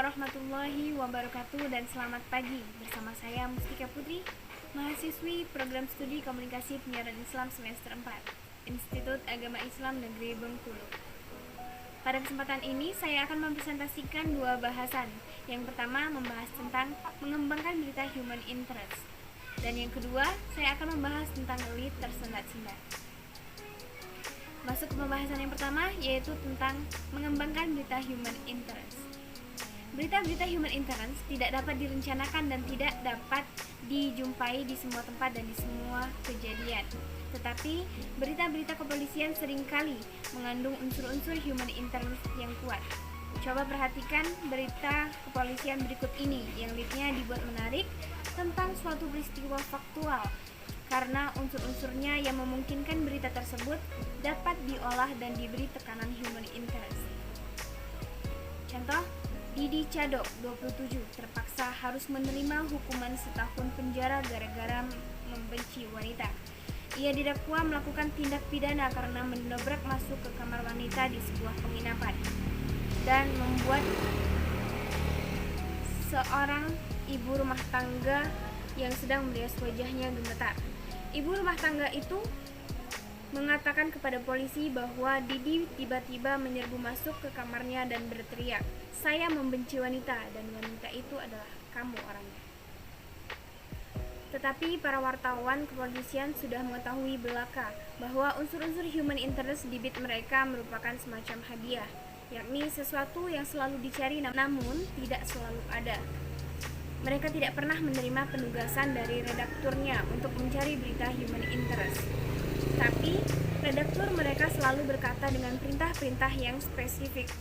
warahmatullahi wabarakatuh dan selamat pagi. Bersama saya Mustika Putri, mahasiswi Program Studi Komunikasi Penyiaran Islam semester 4, Institut Agama Islam Negeri Bengkulu. Pada kesempatan ini saya akan mempresentasikan dua bahasan. Yang pertama membahas tentang mengembangkan berita human interest, dan yang kedua saya akan membahas tentang lead tersendat-sendat. Masuk ke pembahasan yang pertama, yaitu tentang mengembangkan berita human interest. Berita-berita human interest tidak dapat direncanakan dan tidak dapat dijumpai di semua tempat dan di semua kejadian. Tetapi, berita-berita kepolisian seringkali mengandung unsur-unsur human interest yang kuat. Coba perhatikan berita kepolisian berikut ini yang leadnya dibuat menarik tentang suatu peristiwa faktual, karena unsur-unsurnya yang memungkinkan berita tersebut dapat diolah dan diberi tekanan human interest. Contoh, Didi Cadok, 27, terpaksa harus menerima hukuman setahun penjara gara-gara membenci wanita. Ia didakwa melakukan tindak pidana karena mendobrak masuk ke kamar wanita di sebuah penginapan dan membuat seorang ibu rumah tangga yang sedang merias wajahnya gemetar. Ibu rumah tangga itu mengatakan kepada polisi bahwa Didi tiba-tiba menyerbu masuk ke kamarnya dan berteriak, "Saya membenci wanita dan wanita itu adalah kamu orangnya." Tetapi para wartawan kepolisian sudah mengetahui belaka bahwa unsur-unsur human interest di beat mereka merupakan semacam hadiah, yakni sesuatu yang selalu dicari namun tidak selalu ada. Mereka tidak pernah menerima penugasan dari redakturnya untuk mencari berita human interest. Tapi, redaktur mereka selalu berkata dengan perintah-perintah yang spesifik.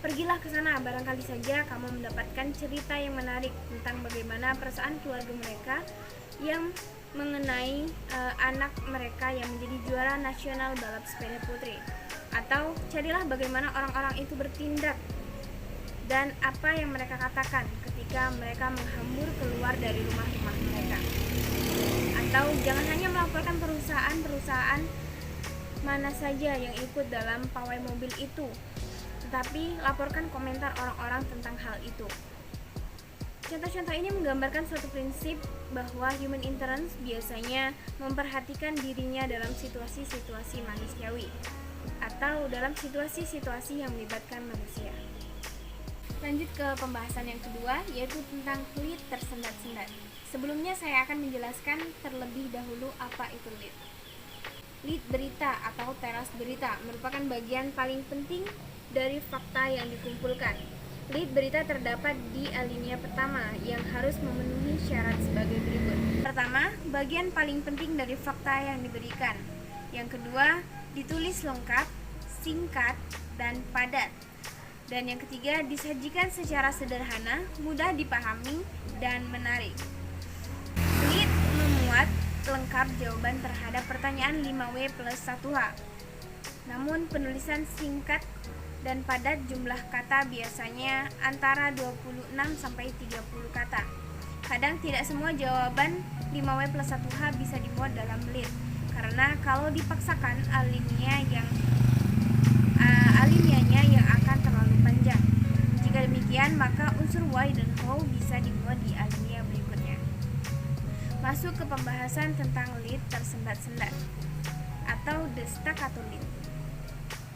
Pergilah ke sana, barangkali saja kamu mendapatkan cerita yang menarik tentang bagaimana perasaan keluarga mereka yang mengenai anak mereka yang menjadi juara nasional balap sepeda putri. Atau carilah bagaimana orang-orang itu bertindak dan apa yang mereka katakan ketika mereka menghambur keluar dari rumah-rumah mereka. Atau jangan hanya melaporkan perusahaan-perusahaan mana saja yang ikut dalam pawai mobil itu, tetapi laporkan komentar orang-orang tentang hal itu. Contoh-contoh ini menggambarkan suatu prinsip bahwa human interest biasanya memperhatikan dirinya dalam situasi-situasi manusiawi atau dalam situasi-situasi yang melibatkan manusia. Lanjut ke pembahasan yang kedua, yaitu tentang lead tersendat-sendat. Sebelumnya saya akan menjelaskan terlebih dahulu apa itu lead. Lead berita atau teras berita merupakan bagian paling penting dari fakta yang dikumpulkan. Lead berita terdapat di alinea pertama yang harus memenuhi syarat sebagai berikut. Pertama, bagian paling penting dari fakta yang diberikan. Yang kedua, ditulis lengkap, singkat, dan padat. Dan yang ketiga, disajikan secara sederhana, mudah dipahami, dan menarik. Lead memuat lengkap jawaban terhadap pertanyaan 5W plus 1H. Namun penulisan singkat dan padat, jumlah kata biasanya antara 26-30 kata. Kadang tidak semua jawaban 5W plus 1H bisa dimuat dalam lead, karena kalau dipaksakan alineanya yang akan terlalu panjang. Jika demikian, maka unsur why dan how bisa dimuat di alinea berikutnya. Masuk ke pembahasan tentang lead tersendat-sendat atau the staccato lead.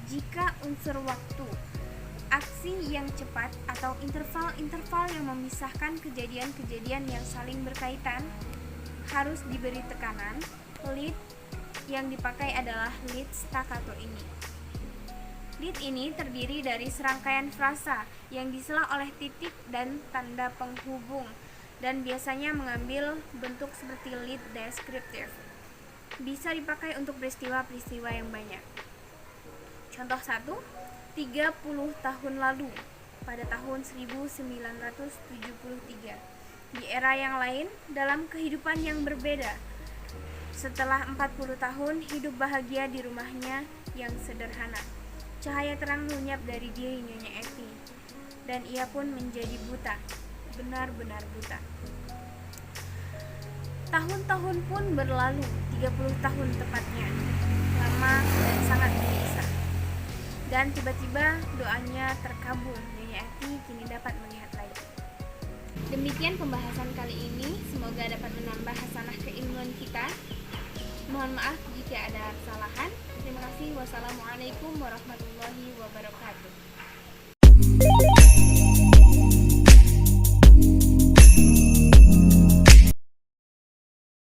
Jika unsur waktu, aksi yang cepat atau interval-interval yang memisahkan kejadian-kejadian yang saling berkaitan harus diberi tekanan, lead yang dipakai adalah lead staccato ini. Lead ini terdiri dari serangkaian frasa yang disela oleh titik dan tanda penghubung dan biasanya mengambil bentuk seperti lead descriptive. Bisa dipakai untuk peristiwa-peristiwa yang banyak. Contoh 1, 30 tahun lalu, pada tahun 1973, di era yang lain, dalam kehidupan yang berbeda. Setelah 40 tahun hidup bahagia di rumahnya yang sederhana, cahaya terang menyap dari diri Nyonya Eti, dan ia pun menjadi buta, benar-benar buta. Tahun-tahun pun berlalu, 30 tahun tepatnya, lama dan sangat menyiksa. Dan tiba-tiba doanya terkabul. Nyonya Hayati kini dapat melihat lagi. Demikian pembahasan kali ini, semoga dapat menambah hasanah keilmuan kita. Mohon maaf jika ada kesalahan. Terima kasih. Wassalamualaikum warahmatullahi wabarakatuh.